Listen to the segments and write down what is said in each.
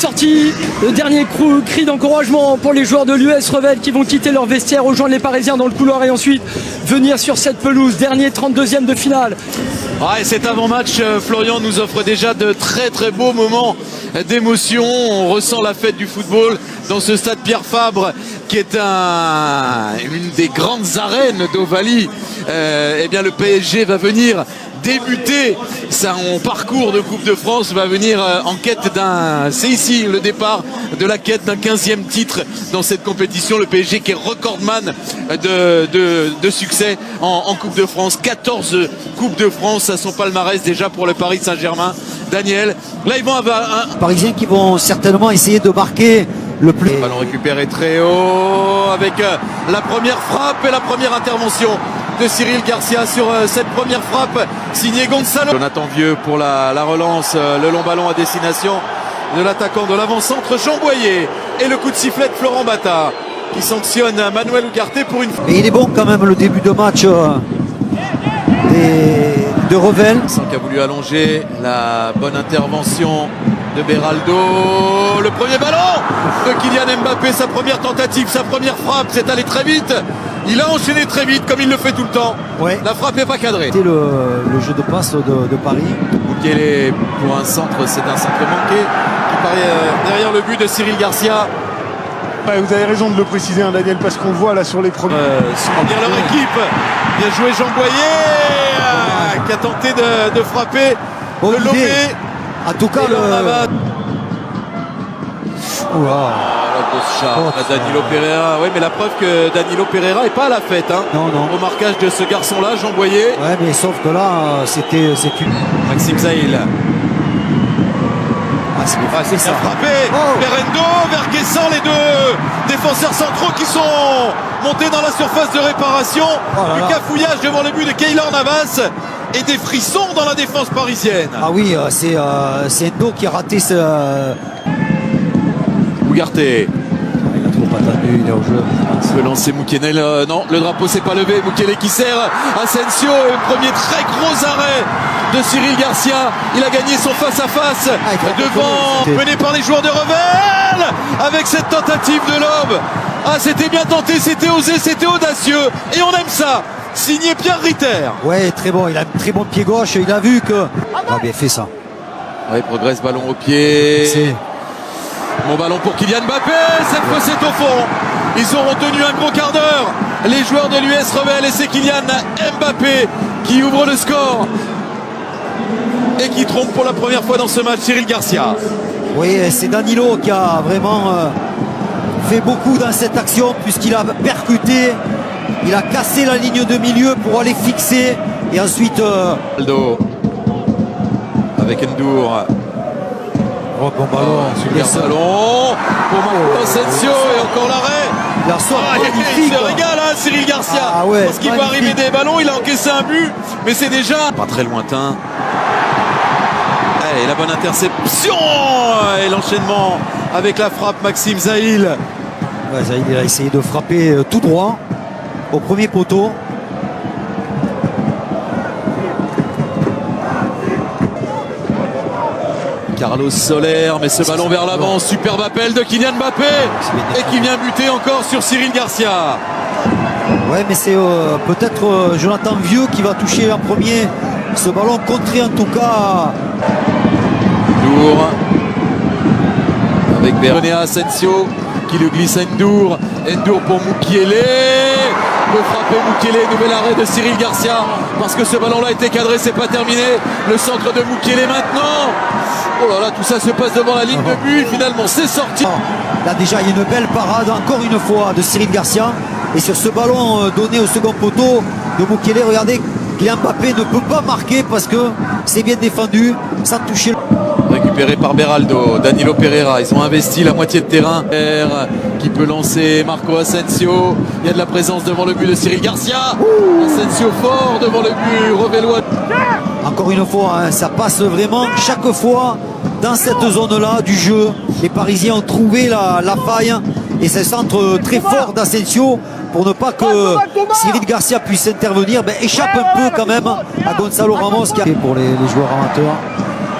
sortie. Le dernier cri d'encouragement pour les joueurs de l'US Revel qui vont quitter leur vestiaire, rejoindre les Parisiens dans le couloir et ensuite venir sur cette pelouse. Dernier 32e de finale. Ouais, cet avant-match, Florian, nous offre déjà de très très beaux moments d'émotion. On ressent la fête du football dans ce stade Pierre Fabre qui est une des grandes arènes d'Ovalie. Eh bien, le PSG va venir débuter son parcours de Coupe de France, va venir en quête d'un... C'est ici le départ de la quête d'un 15e titre dans cette compétition. Le PSG qui est recordman de succès en Coupe de France. 14 Coupes de France à son palmarès déjà pour le Paris Saint-Germain. Daniel, là ils vont avoir un... Parisiens qui vont certainement essayer de marquer le plus. Le ballon récupéré très haut avec la première frappe et la première intervention de Cyril Garcia sur cette première frappe signée Gonzalo. Jonathan Vieux pour la relance, le long ballon à destination de l'attaquant de l'avant-centre Jean Boyer et le coup de sifflet de Florent Bata qui sanctionne Manuel Ugarte pour une... Mais il est bon quand même le début de match de Revel. Qui a voulu allonger, la bonne intervention de Beraldo, le premier ballon de Kylian Mbappé, sa première tentative, sa première frappe, c'est allé très vite. Il a enchaîné très vite comme il le fait tout le temps. Ouais. La frappe n'est pas cadrée. C'était le jeu de passe de Paris. Mukele pour un centre, c'est un centre manqué qui paraît derrière le but de Cyril Garcia. Ouais, vous avez raison de le préciser, hein, Daniel, parce qu'on voit là sur les premiers. Dire leur équipe. Bien joué Jean Boyer qui a tenté de frapper, de lober. En tout cas, La grosse charge, Danilo Pereira. Oui, mais la preuve que Danilo Pereira n'est pas à la fête. Hein. Non. Au marquage de ce garçon-là, Jean Boyer. Ouais, mais sauf que là, c'est une... Maxime Zahil. c'est ça. Frappé. Oh. Berendo, Verguessan, les deux défenseurs centraux qui sont montés dans la surface de réparation. Le cafouillage devant le but de Keylor Navas et des frissons dans la défense parisienne. Ah oui, c'est Endo qui a raté ce... Ugarte. Il a trop pas attendu, il est au jeu. Se lancer Mukele, non, le drapeau s'est pas levé. Mukele qui sert Asensio, et le premier très gros arrêt de Cyril Garcia. Il a gagné son face-à-face devant, mené par les joueurs de Revel, avec cette tentative de lob. Ah, c'était bien tenté, c'était osé, c'était audacieux, et on aime ça. Signé Pierre Ritter. Ouais, très bon, il a un très bon pied gauche, il a vu que... Ah, bien fait ça. Oui, progresse, ballon au pied. Bon ballon pour Kylian Mbappé, cette fois c'est au fond. Ils auront tenu un gros quart d'heure, les joueurs de l'US Revel, et c'est Kylian Mbappé qui ouvre le score et qui trompe pour la première fois dans ce match Cyril Garcia. Oui, c'est Danilo qui a vraiment fait beaucoup dans cette action puisqu'il a percuté, il a cassé la ligne de milieu pour aller fixer et ensuite... Aldo avec Ndour. Oh, bon ballon, ballon pour Marco Asensio et encore l'arrêt. Il se régale, hein, Cyril Garcia. Parce qu'il va arriver des ballons, il a encaissé un but, mais c'est déjà pas très lointain. Et la bonne interception et l'enchaînement avec la frappe Maxime Zahil. Ouais, Zahil il a essayé de frapper tout droit au premier poteau. Carlos Soler, mais ce ballon vers l'avant, superbe appel de Kylian Mbappé et qui vient buter encore sur Cyril Garcia. Ouais, mais c'est peut-être Jonathan Vieux qui va toucher en premier ce ballon contré en tout cas. Ndour avec Berenea Asensio qui le glisse à Ndour. Ndour pour Mukele. Peut frapper Mukele, nouvel arrêt de Cyril Garcia parce que ce ballon-là a été cadré, c'est pas terminé. Le centre de Mukele maintenant. Oh là là, tout ça se passe devant la ligne de but. Finalement, c'est sorti. Là déjà, il y a une belle parade encore une fois de Cyril Garcia. Et sur ce ballon donné au second poteau de Mukele, regardez, Kylian Mbappé ne peut pas marquer parce que c'est bien défendu sans toucher. Récupéré par Beraldo, Danilo Pereira, ils ont investi la moitié de terrain. Qui peut lancer Marco Asensio. Il y a de la présence devant le but de Cyril Garcia. Asensio fort devant le but Revellois. Encore une fois, hein, ça passe vraiment chaque fois dans cette zone-là du jeu. Les Parisiens ont trouvé la faille et ce centre très fort d'Asensio pour ne pas que Cyril Garcia puisse intervenir, échappe un peu quand même à Gonzalo Ramos qui a... pour les joueurs amateurs.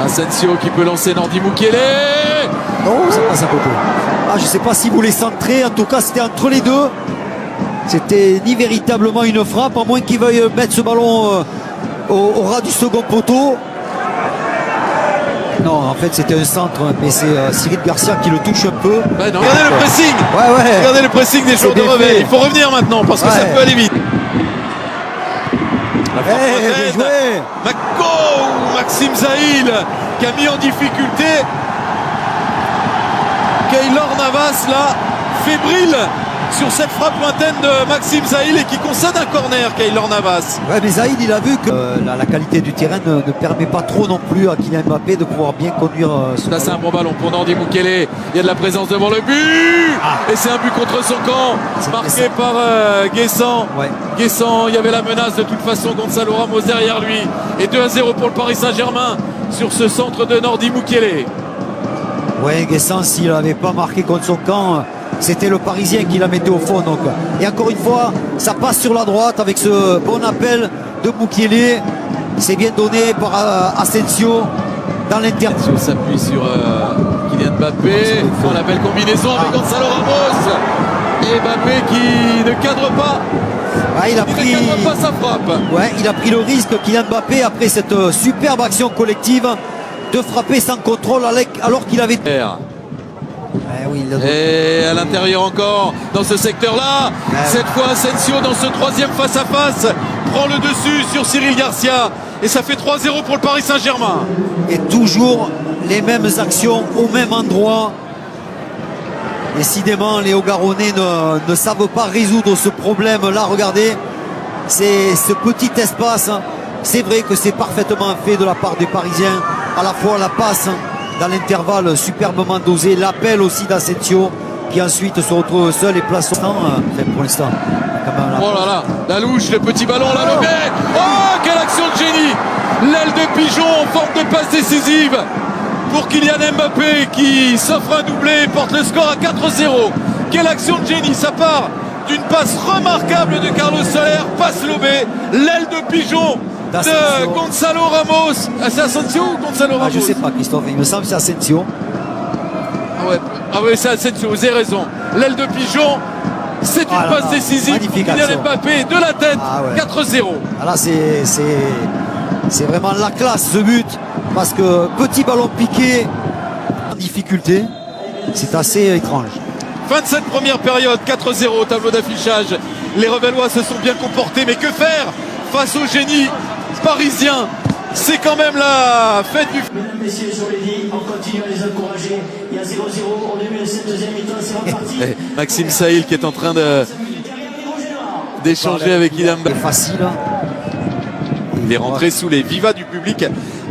Asensio qui peut lancer Nordi Mukiele. Non, ça passe à côté. Ah, je ne sais pas s'il voulait centrer. En tout cas, c'était entre les deux. C'était ni véritablement une frappe, à moins qu'il veuille mettre ce ballon au ras du second poteau. Non, en fait, c'était un centre, mais c'est Cyril Garcia qui le touche un peu. Bah non, regardez le pressing. Ouais. Regardez le pressing des joueurs de bien Revel. fait. Il faut revenir maintenant parce que ça peut aller vite. La frappe Bien prochaine. joué. Maxime Zahil qui a mis en difficulté Keylor Navas là, fébrile sur cette frappe lointaine de Maxime Zahil et qui concède un corner. Keylor Navas. Ouais, mais Zahid, il a vu que la qualité du terrain ne permet pas trop non plus à Kylian Mbappé de pouvoir bien conduire ce Là, c'est un ballon. bon ballon pour Nordi Mukiele. Il y a de la présence devant le but. Et c'est un but contre son camp, marqué par Guessant. Ouais. Guessant, il y avait la menace de toute façon. Gonzalo Ramos derrière lui. Et 2-0 pour le Paris Saint-Germain sur ce centre de Nordi Mukiele. Ouais, Guessant, s'il n'avait pas marqué contre son camp, c'était le Parisien qui la mettait au fond. Donc. Et encore une fois, ça passe sur la droite avec ce bon appel de Mukiele. C'est bien donné par Asensio dans l'inter. Asensio s'appuie sur Kylian Mbappé. Dans la belle combinaison avec Gonzalo Ramos. Et Mbappé qui ne cadre pas. Ah, il a pris... ne cadre pas sa frappe. Ouais, il a pris le risque, Kylian Mbappé, après cette superbe action collective, de frapper sans contrôle alors qu'il avait... Oui, et à l'intérieur encore dans ce secteur-là, cette fois Asensio dans ce troisième face-à-face prend le dessus sur Cyril Garcia et ça fait 3-0 pour le Paris Saint-Germain. Et toujours les mêmes actions au même endroit. Décidément, les Hauts-Garonnais ne savent pas résoudre ce problème-là. Regardez, c'est ce petit espace. C'est vrai que c'est parfaitement fait de la part des Parisiens. À la fois la passe dans l'intervalle superbement dosé, l'appel aussi d'Asensio qui ensuite se retrouve seul et place pour l'instant. Oh là là, la louche, le petit ballon, la levée. Oh, quelle action de génie! L'aile de pigeon en forme de passe décisive pour Kylian Mbappé qui s'offre un doublé et porte le score à 4-0. Quelle action de génie! Ça part d'une passe remarquable de Carlos Soler, passe lobée, l'aile de pigeon de Gonzalo Ramos. Ah, c'est Asensio ou Gonzalo Ramos? Je sais pas, Christophe, il me semble que c'est Asensio. Ah ouais, c'est Asensio, vous avez raison. L'aile de pigeon, c'est une passe décisive pour Kylian Mbappé de la tête, 4-0. Ah là, c'est vraiment la classe ce but, parce que petit ballon piqué en difficulté, c'est assez étrange. Fin de cette première période, 4-0 au tableau d'affichage. Les Revellois se sont bien comportés, mais que faire face au génie parisien? C'est quand même la fête du... Mesdames, messieurs, je vous l'ai dit, on continue à les encourager. Il y a 0-0 au début de cette deuxième mi-temps, c'est reparti. Maxime Zahil qui est en train d'échanger avec Kylian Mbappé. Facile. Il est rentré sous les vivas du public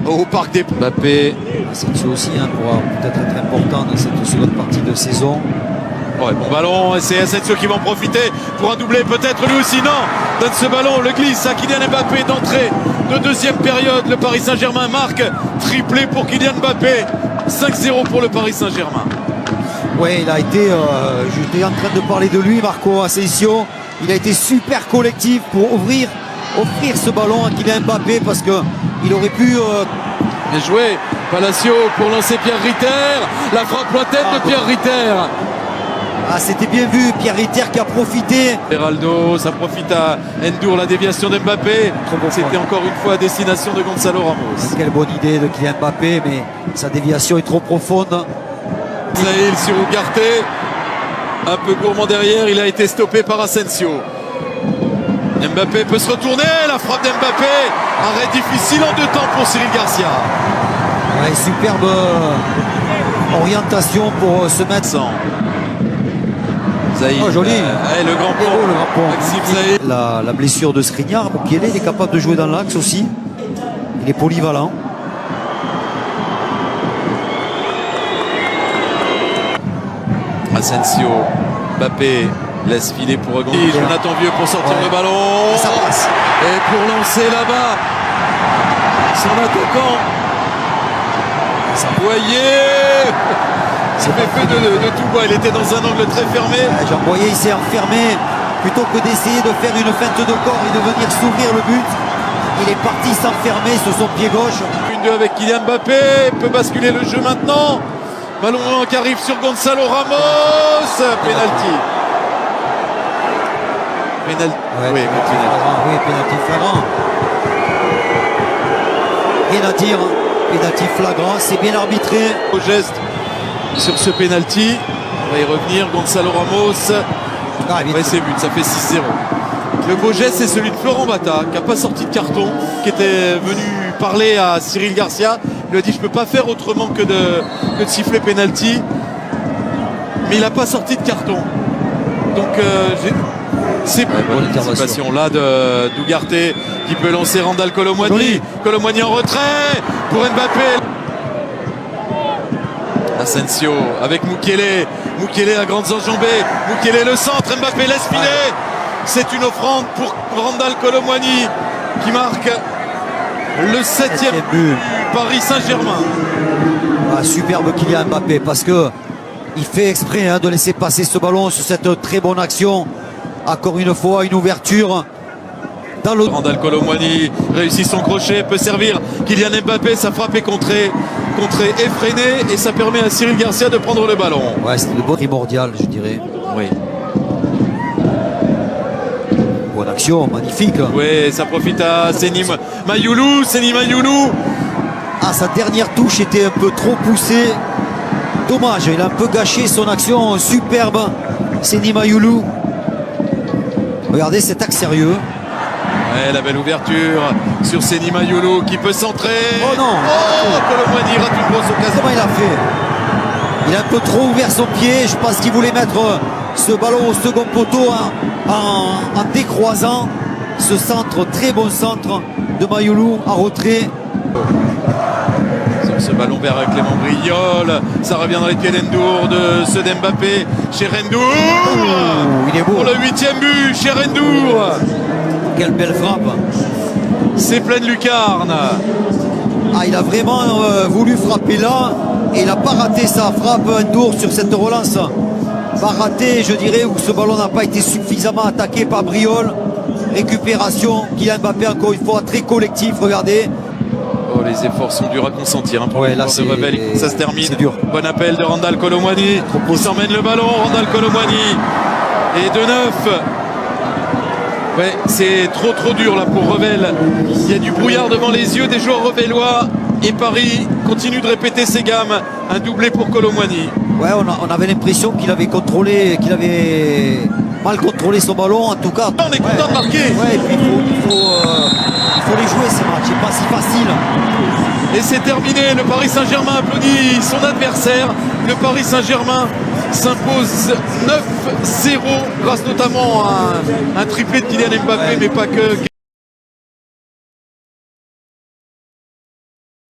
au Parc des Mbappé. Asensio aussi pourra peut-être être important dans cette seconde partie de saison. Ouais, bon ballon, et c'est Asensio qui va en profiter pour un doublé, peut-être lui aussi. Non, donne ce ballon, le glisse à Kylian Mbappé d'entrée de deuxième période. Le Paris Saint-Germain marque, triplé pour Kylian Mbappé, 5-0 pour le Paris Saint-Germain. Oui, il a été, j'étais en train de parler de lui, Marco Asensio. Il a été super collectif pour offrir ce ballon à Kylian Mbappé parce qu'il aurait pu... Bien joué, Palacio pour lancer Pierre Ritter. La frappe lointaine de Pierre Ritter. Ah, c'était bien vu, Pierre Ritter qui a profité. Geraldo, ça profite à Endur, la déviation de Mbappé. C'était encore une fois à destination de Gonzalo Ramos. Quelle bonne idée de Kylian Mbappé, mais sa déviation est trop profonde. Zahil sur Ugarte, un peu gourmand derrière, il a été stoppé par Asensio. Mbappé peut se retourner, la frappe d'Mbappé, arrêt difficile en 2 temps pour Cyril Garcia. Ouais, superbe orientation pour se mettre sans. Zahil, joli. Le grand pont. Maxime Zahil. La blessure de Skriniar, Mukiele, il est capable de jouer dans l'axe aussi. Il est polyvalent. Asensio, Mbappé laisse filer pour Gonzalo. Jonathan Vieux pour sortir le ballon. Et ça passe. Et pour lancer là-bas son attaquant. Voyez, c'est fait de tout bois. Il était dans un angle très fermé. Jean Boyer, il s'est enfermé plutôt que d'essayer de faire une feinte de corps et de venir s'ouvrir le but. Il est parti s'enfermer sur son pied gauche. 1-2 avec Kylian Mbappé, peut basculer le jeu maintenant. Ballon qui arrive sur Gonzalo Ramos, penalty. Ouais, Oui, penalty flagrant. Rien à dire, penalty flagrant, c'est bien arbitré. au geste sur ce penalty. On va y revenir, Gonzalo Ramos. Ah, vite. Ouais, c'est but, ça fait 6-0. Le beau geste, c'est celui de Florent Bata, qui n'a pas sorti de carton, qui était venu parler à Cyril Garcia. Il lui a dit je ne peux pas faire autrement que de siffler penalty. Mais il n'a pas sorti de carton. Donc c'est bonne anticipation là de d'Ugarte qui peut lancer Randal Colomwani. Colomwani en retrait pour Mbappé. Asensio avec Mukele. Mukele à grandes enjambées. Mukele le centre. Mbappé laisse filer. C'est une offrande pour Randal Colomwani qui marque le 7e but du Paris Saint-Germain. Ah, superbe Kylian Mbappé parce que il fait exprès de laisser passer ce ballon sur cette très bonne action. Encore une fois, une ouverture dans le... Randal Colomwani réussit son crochet, peut servir Kylian Mbappé, sa frappe est contrée effrénée et ça permet à Cyril Garcia de prendre le ballon. Ouais, c'est le bon primordial, je dirais. Oui. Bonne action, magnifique. Oui, ça profite à Seny Mayoulou. Ah, sa dernière touche était un peu trop poussée. Dommage, il a un peu gâché son action superbe. Seny Mayoulou. Regardez cet axe sérieux. Ouais, la belle ouverture sur Seny Mayoulou qui peut centrer. Oh non. Oh, Colomwani rate une grosse occasion. Comment il a fait? Il a un peu trop ouvert son pied. Je pense qu'il voulait mettre ce ballon au second poteau en décroisant. Ce centre, très bon centre de Mayoulou en retrait. Sur ce ballon vers Clément Briol, ça revient dans les pieds d'Endour de ceux d'Mbappé chez Rendour. Il est beau. Pour le 8e but chez Rendour. Quelle belle frappe. C'est pleine lucarne. Ah, il a vraiment voulu frapper là et il n'a pas raté sa frappe Endour sur cette relance. Pas raté, je dirais, où ce ballon n'a pas été suffisamment attaqué par Briol. Récupération, Kylian Mbappé encore une fois très collectif, regardez. Oh, les efforts sont durs à consentir pour Ouais, le là, joueur de Revel. Ça se termine. C'est dur. Bon appel de Randal Colomwani qui s'emmène le ballon. Randal Colomwani et de 9. Ouais, c'est trop dur là pour Revel. Il y a du brouillard devant les yeux des joueurs revellois et Paris continue de répéter ses gammes. Un doublé pour Colomwani. Ouais, on avait l'impression qu'il avait contrôlé, qu'il avait mal contrôlé son ballon en tout cas. On est content de marquer. Ouais, et puis il faut les jouer ces matchs, c'est pas si facile. Et c'est terminé, le Paris Saint-Germain applaudit son adversaire. Le Paris Saint-Germain s'impose 9-0 grâce notamment à un triplé de Kylian Mbappé, mais pas que.